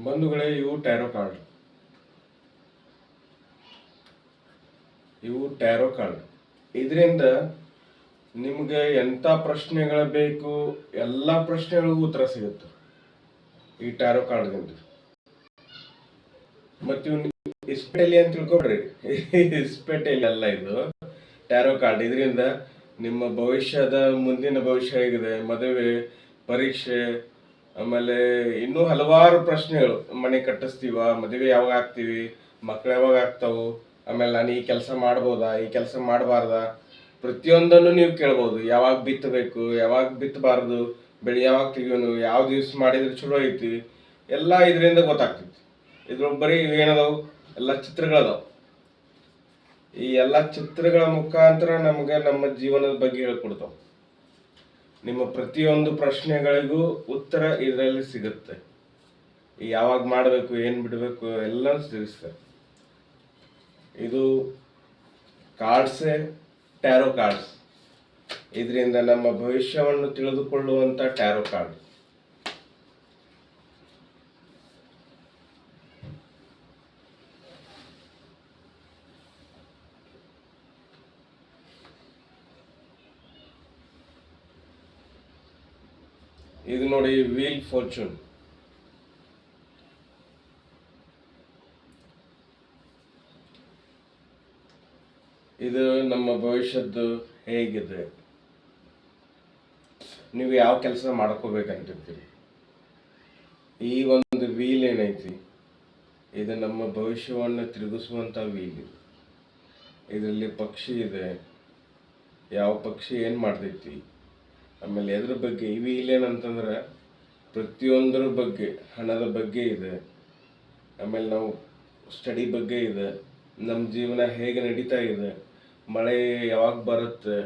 ಬಂಧುಗಳೇ, ಇವು tarot card. ಇದರಿಂದ ನಿಮ್ಗೆ ಎಂಥ ಪ್ರಶ್ನೆಗಳು ಬೇಕು ಎಲ್ಲ ಪ್ರಶ್ನೆಗಳಿಗೂ ಉತ್ತರ ಸಿಗುತ್ತೆ ಈ ಟ್ಯಾರೋ ಕಾರ್ಡ್ದಿಂದ. ಮತ್ತು ಇವು ಇಸ್ಪೆಟಲಿ ಅಂತ ತಿಳ್ಕೊಬ್ರಿ, ಇಸ್ಪೆಟಲಿ ಅಲ್ಲ, ಇದು ಟ್ಯಾರೋ ಕಾರ್ಡ್. ಇದರಿಂದ ನಿಮ್ಮ ಮುಂದಿನ ಭವಿಷ್ಯ ಹೇಗಿದೆ, ಮದುವೆ, ಪರೀಕ್ಷೆ, ಆಮೇಲೆ ಇನ್ನೂ ಹಲವಾರು ಪ್ರಶ್ನೆಗಳು. ಮನೆ ಕಟ್ಟಿಸ್ತೀವ, ಮದುವೆ ಯಾವಾಗ ಆಗ್ತೀವಿ, ಮಕ್ಳು ಯಾವಾಗ ಆಗ್ತಾವು, ಆಮೇಲೆ ನಾನು ಈ ಕೆಲಸ ಮಾಡ್ಬೋದಾ, ಈ ಕೆಲಸ ಮಾಡಬಾರ್ದಾ, ಪ್ರತಿಯೊಂದನ್ನು ನೀವು ಕೇಳ್ಬೋದು. ಯಾವಾಗ ಬಿತ್ತಬೇಕು, ಯಾವಾಗ ಬಿತ್ತಬಾರ್ದು, ಬೆಳೆ ಯಾವಾಗ ತೆಗಿಯೋನು, ಯಾವ ದಿವ್ಸ ಮಾಡಿದ್ರೆ ಚಲೋ ಐತಿ, ಎಲ್ಲ ಇದರಿಂದ ಗೊತ್ತಾಗ್ತೈತಿ. ಇದ್ರೊಳಗೆ ಬರೀ ಏನದಾವು, ಎಲ್ಲ ಚಿತ್ರಗಳದಾವು. ಈ ಎಲ್ಲ ಚಿತ್ರಗಳ ಮುಖಾಂತರ ನಮಗೆ ನಮ್ಮ ಜೀವನದ ಬಗ್ಗೆ ಹೇಳ್ಕೊಡ್ತಾವ. ನಿಮ್ಮ ಪ್ರತಿಯೊಂದು ಪ್ರಶ್ನೆಗಳಿಗೂ ಉತ್ತರ ಇದರಲ್ಲಿ ಸಿಗುತ್ತೆ. ಯಾವಾಗ ಮಾಡಬೇಕು, ಏನು ಬಿಡಬೇಕು ಎಲ್ಲ ತಿಳಿಸ್ತಾರೆ. ಇದು ಕಾರ್ಡ್ಸೇ ಟ್ಯಾರೋ ಕಾರ್ಡ್ಸ್. ಇದರಿಂದ ನಮ್ಮ ಭವಿಷ್ಯವನ್ನು ತಿಳಿದುಕೊಳ್ಳುವಂಥ ಟ್ಯಾರೋ ಕಾರ್ಡ್. ಇದು ನೋಡಿ, ವೀಲ್ ಫಾರ್ಚೂನ್. ಇದು ನಮ್ಮ ಭವಿಷ್ಯದ್ದು ಹೇಗಿದೆ, ನೀವು ಯಾವ ಕೆಲಸ ಮಾಡ್ಕೋಬೇಕಂತಿರ್ತೀರಿ. ಈ ಒಂದು ವೀಲ್ ಏನೈತಿ, ಇದು ನಮ್ಮ ಭವಿಷ್ಯವನ್ನು ತಿರುಗಿಸುವಂಥ ವೀಲ್. ಇದರಲ್ಲಿ ಪಕ್ಷಿ ಇದೆ, ಯಾವ ಪಕ್ಷಿ ಏನು ಮಾಡ್ತೈತಿ, ಆಮೇಲೆ ಎದ್ರ ಬಗ್ಗೆ. ಈ ವೀಲ್ ಏನಂತಂದ್ರೆ ಪ್ರತಿಯೊಂದರ ಬಗ್ಗೆ, ಹಣದ ಬಗ್ಗೆ ಇದೆ, ಆಮೇಲೆ ನಾವು ಸ್ಟಡಿ ಬಗ್ಗೆ ಇದೆ, ನಮ್ಮ ಜೀವನ ಹೇಗೆ ನಡೀತಾ ಇದೆ, ಮಳೆ ಯಾವಾಗ ಬರುತ್ತೆ,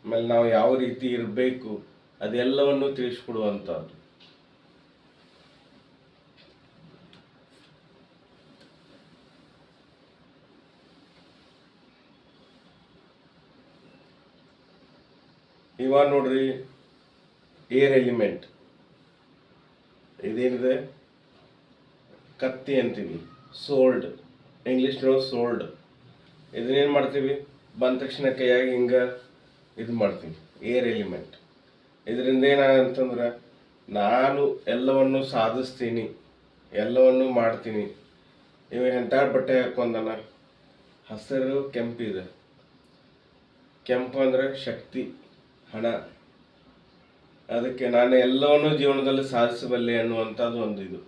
ಆಮೇಲೆ ನಾವು ಯಾವ ರೀತಿ ಇರಬೇಕು, ಅದೆಲ್ಲವನ್ನು ತಿಳಿಸ್ಕೊಡುವಂಥದ್ದು. ಇವಾಗ ನೋಡ್ರಿ, ಏರ್ ಎಲಿಮೆಂಟ್. ಇದೇನಿದೆ, ಕತ್ತಿ ಅಂತೀವಿ, ಸೋಲ್ಡ್, ಇಂಗ್ಲೀಷ್ನೊಳಗೆ ಸೋಲ್ಡ್. ಇದನ್ನೇನು ಮಾಡ್ತೀವಿ, ಬಂದ ತಕ್ಷಣ ಕೈಯಾಗಿ ಹಿಂಗೆ ಇದು ಮಾಡ್ತೀವಿ, ಏರ್ ಎಲಿಮೆಂಟ್. ಇದರಿಂದ ಏನಾಗಂತಂದ್ರೆ ನಾನು ಎಲ್ಲವನ್ನು ಸಾಧಿಸ್ತೀನಿ, ಎಲ್ಲವನ್ನು ಮಾಡ್ತೀನಿ. ಇವ ಎಂಥ ಬಟ್ಟೆ ಹಾಕೊಂಡನ, ಹಸಿರು ಕೆಂಪಿದೆ. ಕೆಂಪು ಅಂದರೆ ಶಕ್ತಿ, ಹಣ. ಅದಕ್ಕೆ ನಾನು ಎಲ್ಲವನ್ನೂ ಜೀವನದಲ್ಲಿ ಸಾಧಿಸಬಲ್ಲೆ ಅನ್ನುವಂಥದ್ದು ಒಂದು ಇದು.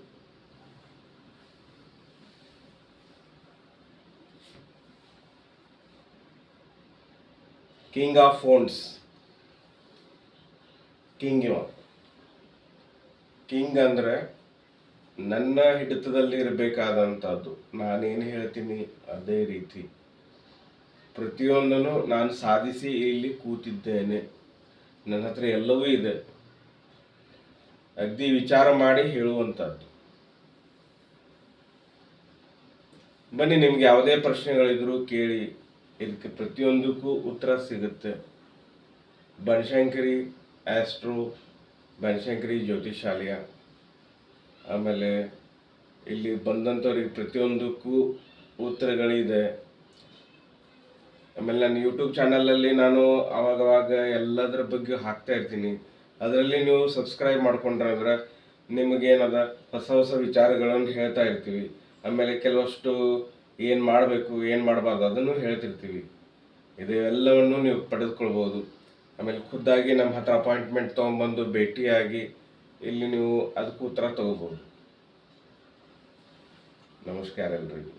King of phones. ಕಿಂಗ್ ಅಂದರೆ ನನ್ನ ಹಿಡಿತದಲ್ಲಿ ಇರಬೇಕಾದಂಥದ್ದು. ನಾನೇನು ಹೇಳ್ತೀನಿ ಅದೇ ರೀತಿ ಪ್ರತಿಯೊಂದನ್ನು ನಾನು ಸಾಧಿಸಿ ಇಲ್ಲಿ ಕೂತಿದ್ದೇನೆ. ನನ್ನ ಹತ್ರ ಎಲ್ಲವೂ ಇದೆ, ಅಗ್ದಿ ವಿಚಾರ ಮಾಡಿ ಹೇಳುವಂಥದ್ದು. ಬನ್ನಿ, ನಿಮ್ಗೆ ಯಾವುದೇ ಪ್ರಶ್ನೆಗಳಿದ್ರು ಕೇಳಿ, ಇದಕ್ಕೆ ಪ್ರತಿಯೊಂದಕ್ಕೂ ಉತ್ತರ ಸಿಗುತ್ತೆ. ಬನಶಂಕರಿ ಆಸ್ಟ್ರೋ, ಬನಶಂಕರಿ ಜ್ಯೋತಿಷಾಲಯ. ಆಮೇಲೆ ಇಲ್ಲಿ ಬಂದಂಥವ್ರಿಗೆ ಪ್ರತಿಯೊಂದಕ್ಕೂ ಉತ್ತರಗಳಿದೆ. ಆಮೇಲೆ ನನ್ನ ಯೂಟ್ಯೂಬ್ ಚಾನಲಲ್ಲಿ ನಾನು ಅವಾಗವಾಗ ಎಲ್ಲದರ ಬಗ್ಗೆ ಹಾಕ್ತಾ ಇರ್ತೀನಿ. ಅದರಲ್ಲಿ ನೀವು ಸಬ್ಸ್ಕ್ರೈಬ್ ಮಾಡ್ಕೊಂಡ್ರೆ ನಿಮಗೇನದ ಹೊಸ ಹೊಸ ವಿಚಾರಗಳನ್ನು ಹೇಳ್ತಾ ಇರ್ತೀವಿ. ಆಮೇಲೆ ಕೆಲವಷ್ಟು ಏನು ಮಾಡಬೇಕು, ಏನು ಮಾಡಬಾರ್ದು ಅದನ್ನು ಹೇಳ್ತಿರ್ತೀವಿ. ಇದೆಲ್ಲವನ್ನು ನೀವು ಪಡೆದುಕೊಳ್ಬೋದು. ಆಮೇಲೆ ಖುದ್ದಾಗಿ ನಮ್ಮ ಹತ್ರ ಅಪಾಯಿಂಟ್ಮೆಂಟ್ ತೊಗೊಂಬಂದು ಭೇಟಿಯಾಗಿ ಇಲ್ಲಿ ನೀವು ಅದಕ್ಕೂ ಉತ್ತರ ತಗೋಬೋದು. ನಮಸ್ಕಾರ ಎಲ್ರಿಗೂ.